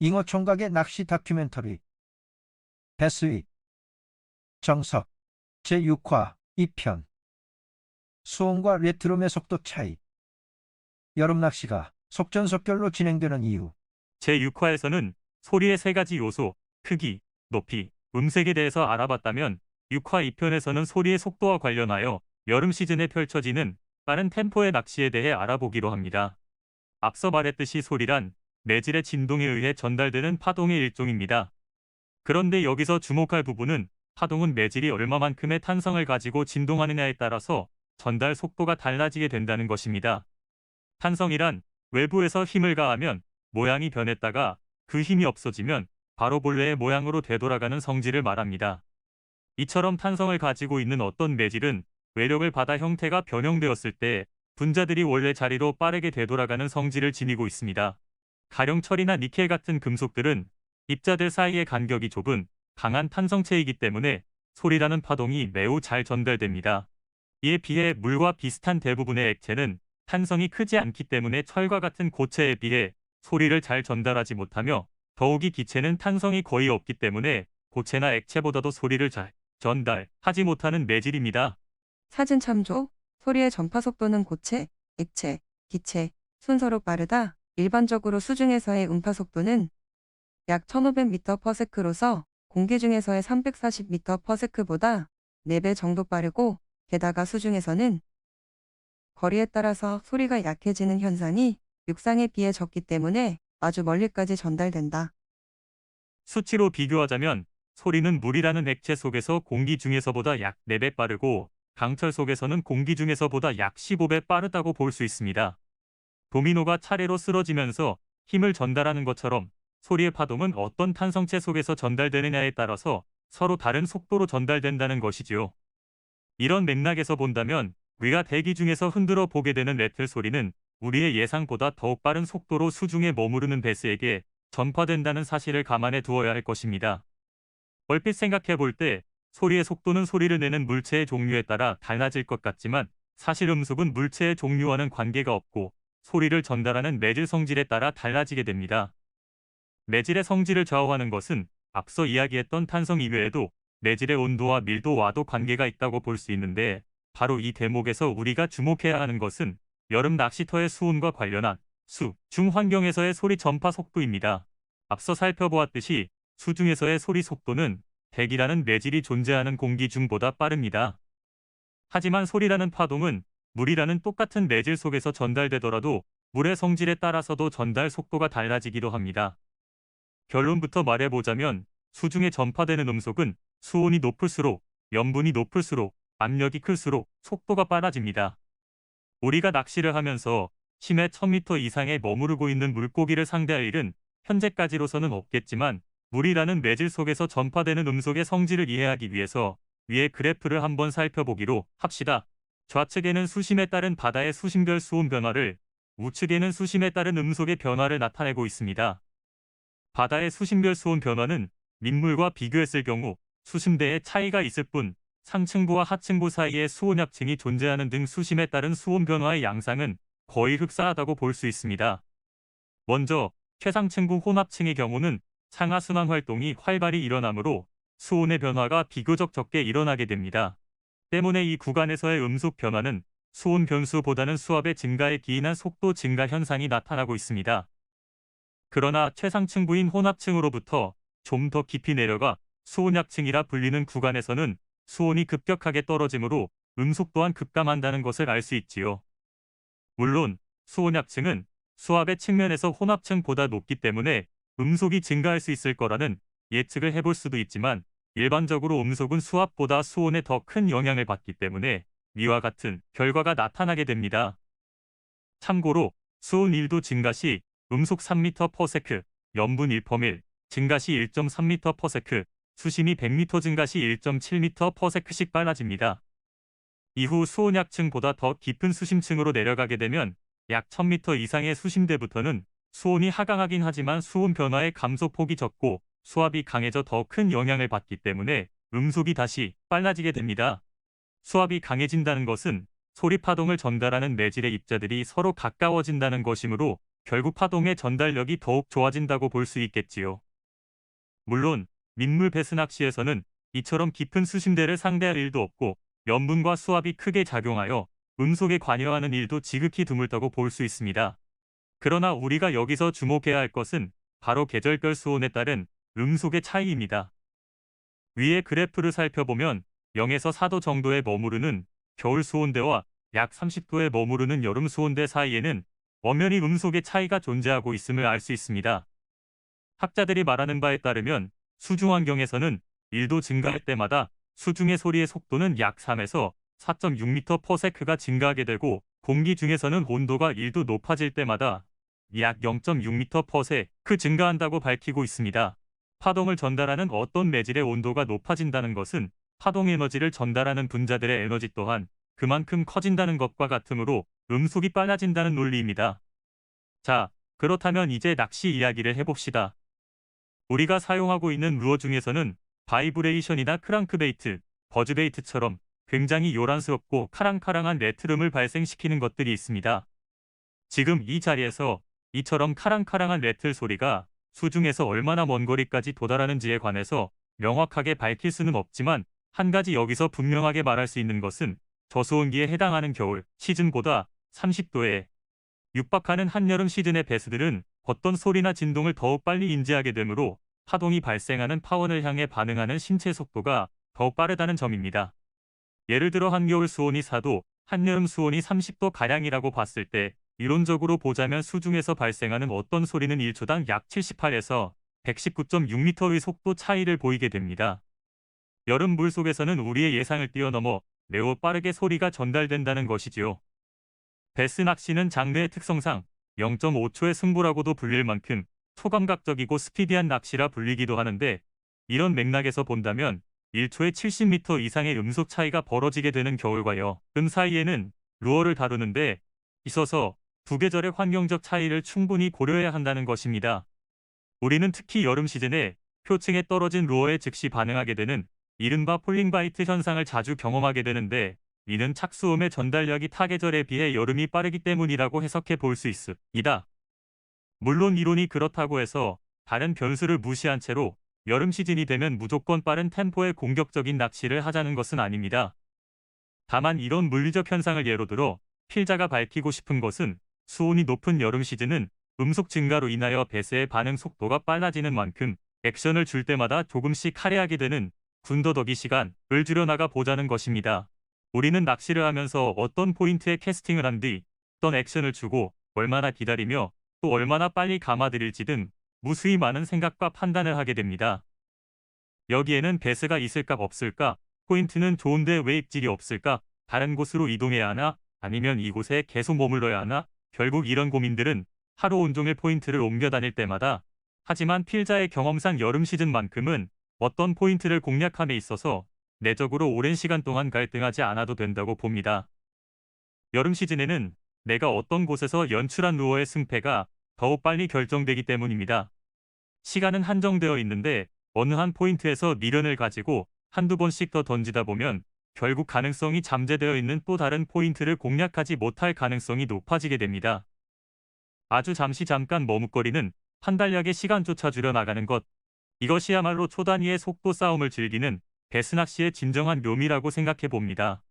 잉어 총각의 낚시 다큐멘터리 배스윗 정석 제6화 2편 수온과 레트롬의 속도 차이. 여름 낚시가 속전속결로 진행되는 이유. 제6화에서는 소리의 세 가지 요소, 크기, 높이, 음색에 대해서 알아봤다면 6화 2편에서는 소리의 속도와 관련하여 여름 시즌에 펼쳐지는 빠른 템포의 낚시에 대해 알아보기로 합니다. 앞서 말했듯이 소리란 매질의 진동에 의해 전달되는 파동의 일종입니다. 그런데 여기서 주목할 부분은 파동은 매질이 얼마만큼의 탄성을 가지고 진동하느냐에 따라서 전달 속도가 달라지게 된다는 것입니다. 탄성이란 외부에서 힘을 가하면 모양이 변했다가 그 힘이 없어지면 바로 본래의 모양으로 되돌아가는 성질을 말합니다. 이처럼 탄성을 가지고 있는 어떤 매질은 외력을 받아 형태가 변형되었을 때 분자들이 원래 자리로 빠르게 되돌아가는 성질을 지니고 있습니다. 가령 철이나 니켈 같은 금속들은 입자들 사이의 간격이 좁은 강한 탄성체이기 때문에 소리라는 파동이 매우 잘 전달됩니다. 이에 비해 물과 비슷한 대부분의 액체는 탄성이 크지 않기 때문에 철과 같은 고체에 비해 소리를 잘 전달하지 못하며, 더욱이 기체는 탄성이 거의 없기 때문에 고체나 액체보다도 소리를 잘 전달하지 못하는 매질입니다. 사진 참조. 소리의 전파 속도는 고체, 액체, 기체, 순서로 빠르다. 일반적으로 수중에서의 음파 속도는 약 1500m/s로서 공기 중에서의 340m/s보다 4배 정도 빠르고, 게다가 수중에서는 거리에 따라서 소리가 약해지는 현상이 육상에 비해 적기 때문에 아주 멀리까지 전달된다. 수치로 비교하자면 소리는 물이라는 액체 속에서 공기 중에서보다 약 4배 빠르고, 강철 속에서는 공기 중에서보다 약 15배 빠르다고 볼 수 있습니다. 도미노가 차례로 쓰러지면서 힘을 전달하는 것처럼 소리의 파동은 어떤 탄성체 속에서 전달되느냐에 따라서 서로 다른 속도로 전달된다는 것이지요. 이런 맥락에서 본다면 우리가 대기 중에서 흔들어 보게 되는 래틀 소리는 우리의 예상보다 더욱 빠른 속도로 수중에 머무르는 베스에게 전파된다는 사실을 감안해 두어야 할 것입니다. 얼핏 생각해 볼 때 소리의 속도는 소리를 내는 물체의 종류에 따라 달라질 것 같지만, 사실 음속은 물체의 종류와는 관계가 없고 소리를 전달하는 매질 성질에 따라 달라지게 됩니다. 매질의 성질을 좌우하는 것은 앞서 이야기했던 탄성 이외에도 매질의 온도와 밀도와도 관계가 있다고 볼 수 있는데, 바로 이 대목에서 우리가 주목해야 하는 것은 여름 낚시터의 수온과 관련한 수, 중 환경에서의 소리 전파 속도입니다. 앞서 살펴보았듯이 수중에서의 소리 속도는 대기라는 매질이 존재하는 공기 중보다 빠릅니다. 하지만 소리라는 파동은 물이라는 똑같은 매질 속에서 전달되더라도 물의 성질에 따라서도 전달 속도가 달라지기도 합니다. 결론부터 말해보자면 수중에 전파되는 음속은 수온이 높을수록, 염분이 높을수록, 압력이 클수록 속도가 빨라집니다. 우리가 낚시를 하면서 심해 1000m 이상에 머무르고 있는 물고기를 상대할 일은 현재까지로서는 없겠지만, 물이라는 매질 속에서 전파되는 음속의 성질을 이해하기 위해서 위의 그래프를 한번 살펴보기로 합시다. 좌측에는 수심에 따른 바다의 수심별 수온 변화를, 우측에는 수심에 따른 음속의 변화를 나타내고 있습니다. 바다의 수심별 수온 변화는 민물과 비교했을 경우 수심대의 차이가 있을 뿐, 상층부와 하층부 사이에 수온 약층이 존재하는 등 수심에 따른 수온 변화의 양상은 거의 흡사하다고 볼 수 있습니다. 먼저 최상층부 혼합층의 경우는 상하순환 활동이 활발히 일어나므로 수온의 변화가 비교적 적게 일어나게 됩니다. 때문에 이 구간에서의 음속 변화는 수온 변수보다는 수압의 증가에 기인한 속도 증가 현상이 나타나고 있습니다. 그러나 최상층부인 혼합층으로부터 좀 더 깊이 내려가 수온약층이라 불리는 구간에서는 수온이 급격하게 떨어지므로 음속 또한 급감한다는 것을 알 수 있지요. 물론 수온약층은 수압의 측면에서 혼합층보다 높기 때문에 음속이 증가할 수 있을 거라는 예측을 해볼 수도 있지만, 일반적으로 음속은 수압보다 수온에 더 큰 영향을 받기 때문에 위와 같은 결과가 나타나게 됩니다. 참고로 수온 1도 증가 시 음속 3m/s, 염분 1%, 증가 시 1.3m/s, 수심이 100m 증가 시 1.7m/s씩 빨라집니다. 이후 수온약층보다 더 깊은 수심층으로 내려가게 되면 약 1000m 이상의 수심대부터는 수온이 하강하긴 하지만 수온 변화의 감소폭이 적고 수압이 강해져 더 큰 영향을 받기 때문에 음속이 다시 빨라지게 됩니다. 수압이 강해진다는 것은 소리 파동을 전달하는 매질의 입자들이 서로 가까워진다는 것이므로 결국 파동의 전달력이 더욱 좋아진다고 볼 수 있겠지요. 물론 민물 배스 낚시에서는 이처럼 깊은 수심대를 상대할 일도 없고 염분과 수압이 크게 작용하여 음속에 관여하는 일도 지극히 드물다고 볼 수 있습니다. 그러나 우리가 여기서 주목해야 할 것은 바로 계절별 수온에 따른 음속의 차이입니다. 위의 그래프를 살펴보면 0에서 4도 정도에 머무르는 겨울 수온대와 약 30도에 머무르는 여름 수온대 사이에는 엄연히 음속의 차이가 존재하고 있음을 알 수 있습니다. 학자들이 말하는 바에 따르면 수중 환경에서는 1도 증가할 때마다 수중의 소리의 속도는 약 3에서 4.6m/s가 증가하게 되고 공기 중에서는 온도가 1도 높아질 때마다 약 0.6m/s 증가한다고 밝히고 있습니다. 파동을 전달하는 어떤 매질의 온도가 높아진다는 것은 파동 에너지를 전달하는 분자들의 에너지 또한 그만큼 커진다는 것과 같으므로 음속이 빨라진다는 논리입니다. 자, 그렇다면 이제 낚시 이야기를 해봅시다. 우리가 사용하고 있는 루어 중에서는 바이브레이션이나 크랑크베이트, 버즈베이트처럼 굉장히 요란스럽고 카랑카랑한 레트름을 발생시키는 것들이 있습니다. 지금 이 자리에서 이처럼 카랑카랑한 레틀 소리가 수중에서 얼마나 먼 거리까지 도달하는지에 관해서 명확하게 밝힐 수는 없지만 한 가지 여기서 분명하게 말할 수 있는 것은 저수온기에 해당하는 겨울 시즌보다 30도에 육박하는 한여름 시즌의 배스들은 어떤 소리나 진동을 더욱 빨리 인지하게 되므로 파동이 발생하는 파원을 향해 반응하는 신체 속도가 더욱 빠르다는 점입니다. 예를 들어 한겨울 수온이 4도, 한여름 수온이 30도 가량이라고 봤을 때 이론적으로 보자면 수중에서 발생하는 어떤 소리는 1초당 약 78에서 119.6m의 속도 차이를 보이게 됩니다. 여름 물속에서는 우리의 예상을 뛰어넘어 매우 빠르게 소리가 전달된다는 것이지요. 배스 낚시는 장르의 특성상 0.5초의 승부라고도 불릴 만큼 초감각적이고 스피디한 낚시라 불리기도 하는데 이런 맥락에서 본다면 1초에 70m 이상의 음속 차이가 벌어지게 되는 겨울과 여름 사이에는 루어를 다루는데 있어서 두 계절의 환경적 차이를 충분히 고려해야 한다는 것입니다. 우리는 특히 여름 시즌에 표층에 떨어진 루어에 즉시 반응하게 되는 이른바 폴링바이트 현상을 자주 경험하게 되는데 이는 착수음의 전달력이 타 계절에 비해 여름이 빠르기 때문이라고 해석해 볼 수 있습니다. 물론 이론이 그렇다고 해서 다른 변수를 무시한 채로 여름 시즌이 되면 무조건 빠른 템포의 공격적인 낚시를 하자는 것은 아닙니다. 다만 이런 물리적 현상을 예로 들어 필자가 밝히고 싶은 것은 수온이 높은 여름 시즌은 음속 증가로 인하여 배스의 반응 속도가 빨라지는 만큼 액션을 줄 때마다 조금씩 할애하게 되는 군더더기 시간을 줄여나가 보자는 것입니다. 우리는 낚시를 하면서 어떤 포인트에 캐스팅을 한 뒤 어떤 액션을 주고 얼마나 기다리며 또 얼마나 빨리 감아들일지 등 무수히 많은 생각과 판단을 하게 됩니다. 여기에는 배스가 있을까 없을까, 포인트는 좋은데 왜 입질이 없을까, 다른 곳으로 이동해야 하나, 아니면 이곳에 계속 머물러야 하나, 결국 이런 고민들은 하루 온종일 포인트를 옮겨 다닐 때마다 하지만 필자의 경험상 여름 시즌만큼은 어떤 포인트를 공략함에 있어서 내적으로 오랜 시간 동안 갈등하지 않아도 된다고 봅니다. 여름 시즌에는 내가 어떤 곳에서 연출한 루어의 승패가 더욱 빨리 결정되기 때문입니다. 시간은 한정되어 있는데 어느 한 포인트에서 미련을 가지고 한두 번씩 더 던지다 보면 결국 가능성이 잠재되어 있는 또 다른 포인트를 공략하지 못할 가능성이 높아지게 됩니다. 아주 잠깐 머뭇거리는 판단력의 시간조차 줄여나가는 것. 이것이야말로 초단위의 속도 싸움을 즐기는 배스 낚시의 진정한 묘미라고 생각해 봅니다.